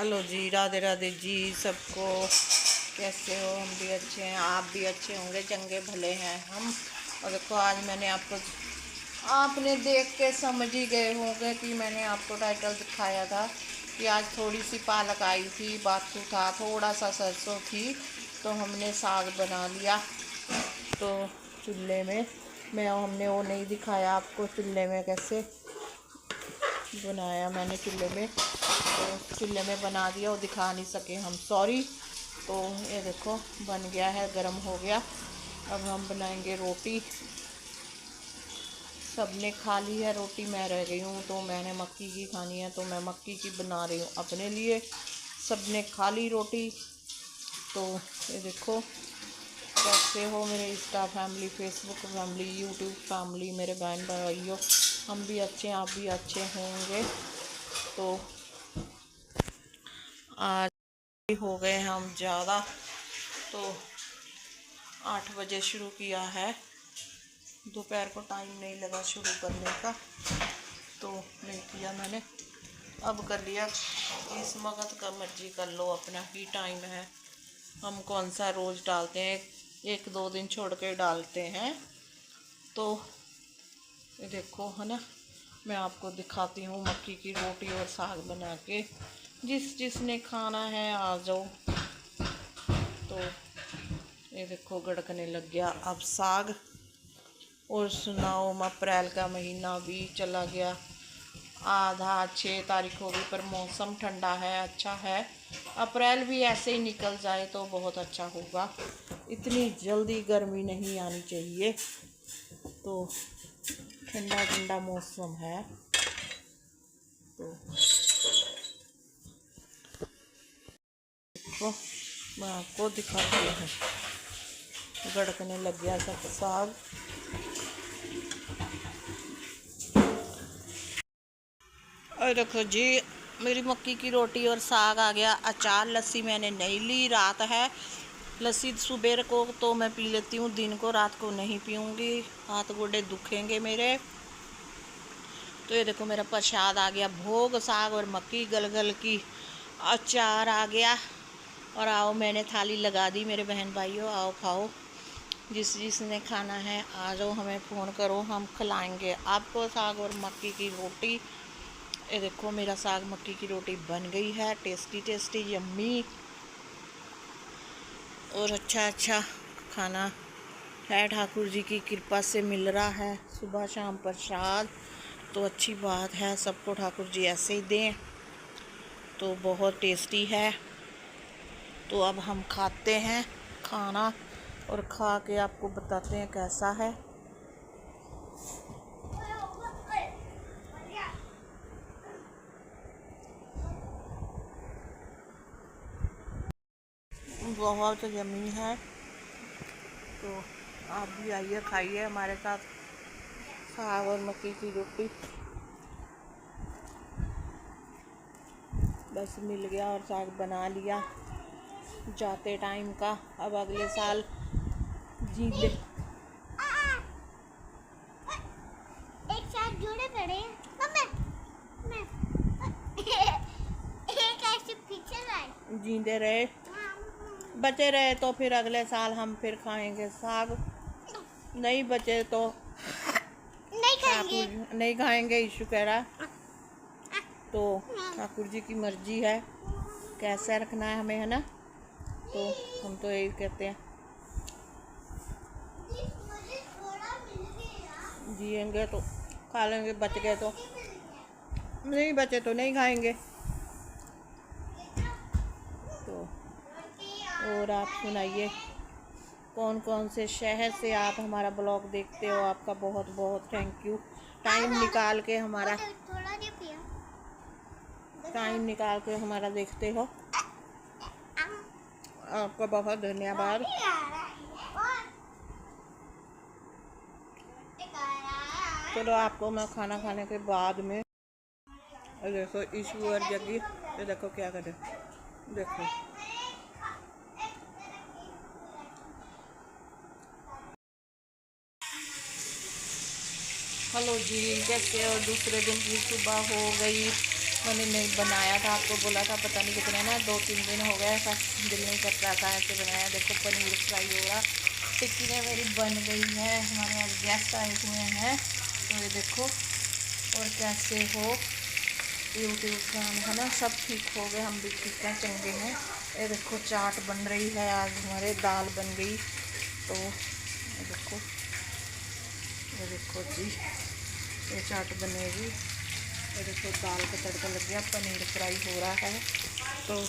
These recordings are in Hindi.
हेलो जी, राधे राधे जी सबको। कैसे हो? हम भी अच्छे हैं, आप भी अच्छे होंगे, चंगे भले हैं हम। और देखो आज मैंने आपने देख के समझ ही गए होंगे कि मैंने आपको टाइटल दिखाया था कि आज थोड़ी सी पालक आई थी, बाथू था, थोड़ा सा सरसों थी, तो हमने साग बना लिया। तो चूल्हे में हमने वो नहीं दिखाया आपको चूल्हे में कैसे बनाया मैंने। चूल्हे में बना दिया, वो दिखा नहीं सके हम, सॉरी। तो ये देखो बन गया है, गरम हो गया। अब हम बनाएंगे रोटी। सबने खा ली है रोटी, मैं रह गई हूँ, तो मैंने मक्की की खानी है, तो मैं मक्की की बना रही हूँ अपने लिए। सबने खा ली रोटी। तो ये देखो कैसे हो मेरे Insta family, Facebook family, YouTube family, मेरे बहन भाइयों। हम भी अच्छे हैं, आप भी अच्छे होंगे। तो आज हो गए हम ज़्यादा, तो 8 बजे शुरू किया है। दोपहर को टाइम नहीं लगा शुरू करने का, तो नहीं किया मैंने, अब कर लिया। इस वक्त का मर्जी कर लो, अपना ही टाइम है। हम कौन सा रोज़ डालते हैं, एक दो दिन छोड़ के डालते हैं। तो ये देखो है ना, मैं आपको दिखाती हूँ मक्की की रोटी और साग बना के। जिसने खाना है आ जाओ। तो ये देखो गड़कने लग गया अब साग। और सुनाओ, अप्रैल का महीना भी चला गया, आधा 6 तारीख हो गई, पर मौसम ठंडा है, अच्छा है। अप्रैल भी ऐसे ही निकल जाए तो बहुत अच्छा होगा, इतनी जल्दी गर्मी नहीं आनी चाहिए। तो ठंडा ठंडा मौसम है। तो देखो मैं आपको दिखाती हूँ, गड़कने लग गया सब साग। और देखो जी मेरी मक्की की रोटी और साग आ गया। अचार लस्सी मैंने नहीं ली, रात है। लस्सी सुबह को तो मैं पी लेती हूँ, दिन को रात को नहीं पीऊँगी, हाथ गोडे दुखेंगे मेरे। तो ये देखो मेरा प्रसाद आ गया, भोग साग और मक्की गलगल की अचार आ गया। और आओ मैंने थाली लगा दी, मेरे बहन भाइयों आओ खाओ, जिसने खाना है आ जाओ, हमें फ़ोन करो, हम खिलाएंगे आपको साग और मक्की की रोटी। ये देखो मेरा साग मक्की की रोटी बन गई है, टेस्टी टेस्टी यम्मी। और अच्छा खाना है, ठाकुर जी की कृपा से मिल रहा है सुबह शाम प्रसाद, तो अच्छी बात है। सबको ठाकुर जी ऐसे ही दें, तो बहुत टेस्टी है। तो अब हम खाते हैं खाना, और खा के आपको बताते हैं कैसा है। बहुत यम्मी है। तो आप भी आइए खाइए हमारे साथ साग और मक्की की रोटी। बस मिल गया और साग बना लिया जाते टाइम का। अब अगले साल जीले एक साथ जुड़े पड़े जींदे रहे, बचे रहे तो फिर अगले साल हम फिर खाएंगे साग, नहीं बचे तो नहीं खाएंगे। यीशु कह रहा, तो ठाकुर जी की मर्जी है कैसे रखना है हमें, है ना। तो हम तो यही कहते हैं, जिएंगे तो खा लेंगे, बच गए तो नहीं, बचे तो नहीं खाएंगे। तो और आप सुनाइए, कौन कौन से शहर से आप हमारा ब्लॉग देखते हो, आपका बहुत बहुत थैंक यू। टाइम निकाल के हमारा देखते हो, आपका बहुत धन्यवाद। चलो आपको मैं खाना खाने के बाद में, देखो ईश्वर जगी, ये देखो क्या करे, देखो हेलो जी कैसे हो। दूसरे दिन की सुबह हो गई, मैंने नहीं बनाया था, आपको बोला था, पता नहीं कितने ना 2-3 दिन हो गए, ऐसा दिल नहीं कर रहा था ऐसे बनाया। देखो पनीर फ्राई हो रहा, टिक्की मेरी बन गई है। हमारे यहाँ गेस्ट आए हुए हैं, तो ये देखो। और कैसे हो यूट्यूब फैन है ना, सब ठीक हो गए, हम भी ठीक हैं, चंगे हैं। ये देखो चाट बन रही है, आज हमारे दाल बन गई। तो ये देखो जी, ये चाट बनेगी। ये देखो दाल का तड़का लग गया, पनीर फ्राई हो रहा है। तो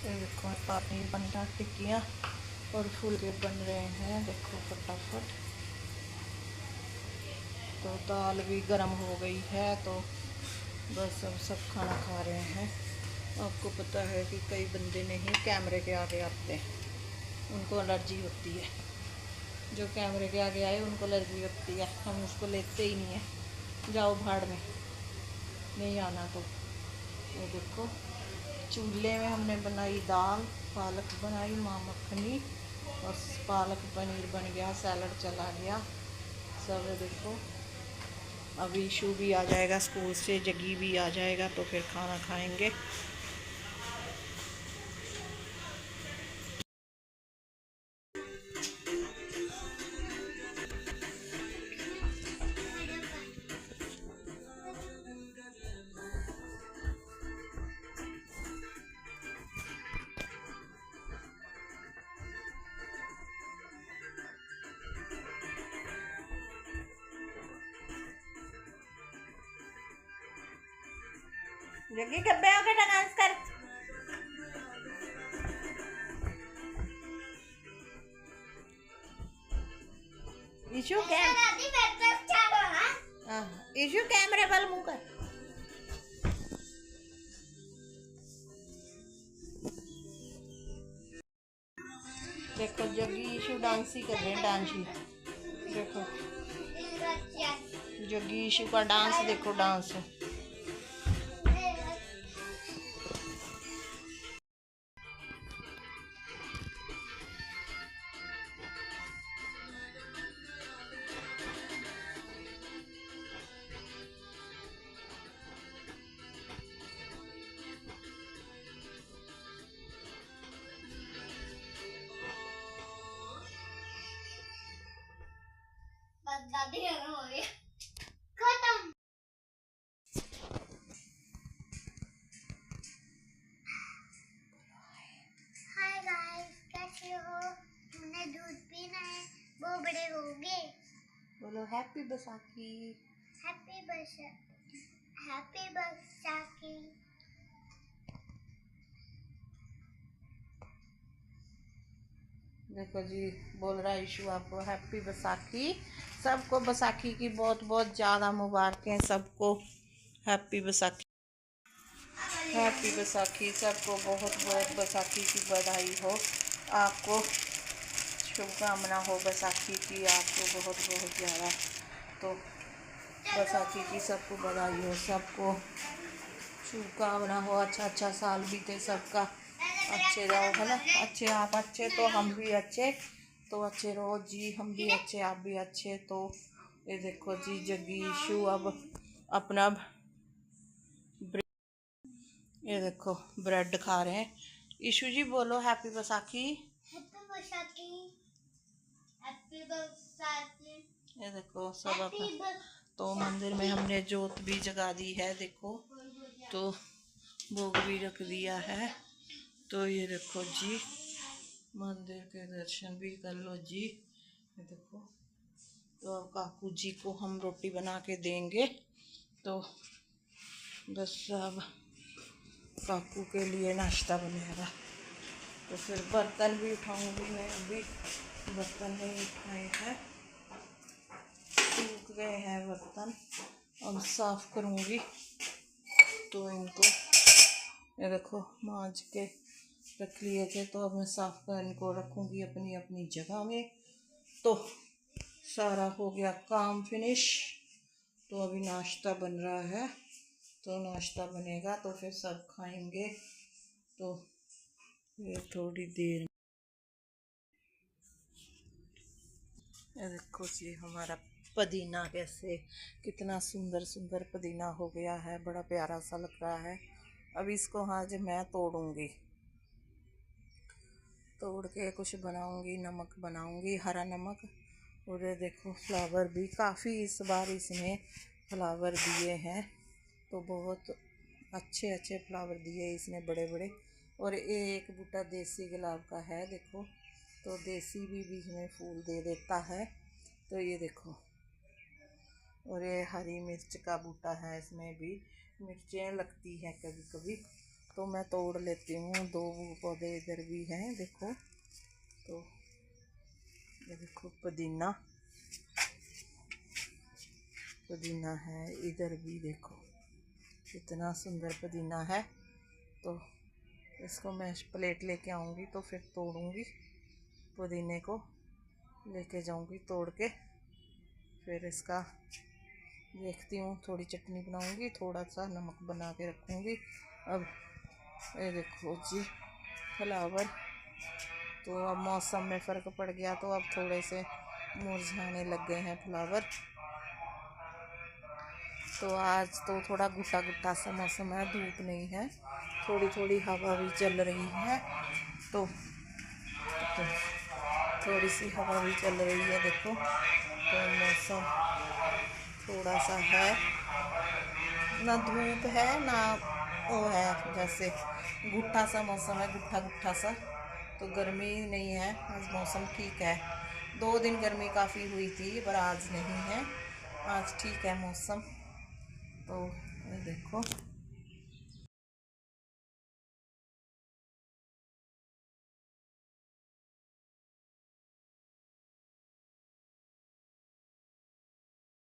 ये देखो पनीर बन रहा, टिक्कियाँ और फुलके बन रहे हैं, देखो फटाफट। तो दाल भी गर्म हो गई है, तो बस अब सब खाना खा रहे हैं। आपको पता है कि कई बंदे नहीं कैमरे के आगे आते हैं, उनको एलर्जी होती है। जो कैमरे के आगे आए उनको एलर्जी होती है, हम उसको लेते ही नहीं है। जाओ भाड़ में, नहीं आना तो। ये देखो चूल्हे में हमने बनाई दाल, पालक बनाई, माँ मखनी और पालक पनीर बन गया, सैलड चला गया सब। देखो अब ईशु भी आ जाएगा स्कूल से, जगी भी आ जाएगा, तो फिर खाना खाएंगे। जगी कब्बे होके डांस कर। ईशु ईशु कैमरे वाल मुंह कर। देखो जगी ईशु डांस ही कर रहे हैं, डांस ही देखो। जगी ईशु का डांस देखो, डांस। खत्म। हाय गाइस, कैसे हो? हमने दूध पीना है, वो बड़े हो गए। बोलो हैप्पी बैसाखी। हैप्पी बैसाखी। देखो जी, बोल रहा है ईशु आपको हैप्पी बैसाखी। सबको बैसाखी की बहुत बहुत ज़्यादा मुबारकें, सबको हैप्पी बैसाखी। हैप्पी बैसाखी, सबको बहुत बहुत बैसाखी की बधाई हो। आपको शुभकामना हो बैसाखी की, आपको बहुत बहुत ज़्यादा। तो बैसाखी की सबको बधाई हो, सबको शुभकामना हो। अच्छा अच्छा साल बीते सबका, अच्छे रहो, है ना। अच्छे आप अच्छे तो हम भी अच्छे, तो अच्छे रहो जी, हम भी अच्छे आप भी अच्छे। तो ये देखो जी, जगी ईशु अब अपना ये देखो ब्रेड खा रहे हैं। ईशु जी बोलो happy Baisakhi. Happy Baisakhi. Happy Baisakhi. ये देखो सब अपना। तो मंदिर में हमने जोत भी जगा दी है, देखो। तो भोग भी रख दिया है। तो ये देखो जी, मंदिर के दर्शन भी कर लो जी। ये देखो, तो अब काकू जी को हम रोटी बना के देंगे। तो बस अब काकू के लिए नाश्ता बनेगा। तो फिर बर्तन भी उठाऊंगी मैं, अभी बर्तन नहीं उठाए हैं, सूख गए हैं बर्तन, अब साफ करूंगी। तो इनको ये देखो मांज के रख लिए थे, तो अब मैं साफ कर इनको रखूंगी अपनी अपनी जगह में। तो सारा हो गया काम फिनिश। तो अभी नाश्ता बन रहा है, तो नाश्ता बनेगा तो फिर सब खाएंगे। तो ये थोड़ी देर, ये देखो जी हमारा पुदीना कैसे कितना सुंदर सुंदर पुदीना हो गया है, बड़ा प्यारा सा लग रहा है। अब इसको आज मैं तोड़ूंगी, तोड़ के कुछ बनाऊंगी, नमक बनाऊंगी, हरा नमक। और ये देखो फ्लावर भी काफ़ी इस बार इसने फ्लावर दिए हैं, तो बहुत अच्छे अच्छे फ्लावर दिए इसने, बड़े बड़े। और एक बूटा देसी गुलाब का है देखो, तो देसी भी बीच में फूल दे देता है। तो ये देखो, और ये हरी मिर्च का बूटा है, इसमें भी मिर्चें लगती हैं कभी कभी, तो मैं तोड़ लेती हूँ। 2 पौधे इधर भी हैं देखो। तो ये देखो पुदीना, पुदीना है इधर भी देखो, इतना सुंदर पुदीना है। तो इसको मैं प्लेट लेके आऊँगी तो फिर तोड़ूंगी, पुदीने को लेके जाऊँगी तोड़ के, फिर इसका देखती हूँ, थोड़ी चटनी बनाऊँगी, थोड़ा सा नमक बना के रखूँगी। अब ये देखो जी फ्लावर, तो अब मौसम में फ़र्क पड़ गया, तो अब थोड़े से मुरझाने लग गए हैं फ्लावर। तो आज तो थोड़ा गुट्टा गुट्टा सा मौसम है, धूप नहीं है, थोड़ी थोड़ी हवा भी चल रही है। तो थोड़ी सी हवा भी चल रही है देखो, तो मौसम थोड़ा सा है, ना धूप है ना वो है, जैसे गुट्ठा सा मौसम है, गुट्ठा गुट्ठा सा। तो गर्मी नहीं है आज, मौसम ठीक है। 2 दिन गर्मी काफ़ी हुई थी, पर आज नहीं है, आज ठीक है मौसम। तो ये देखो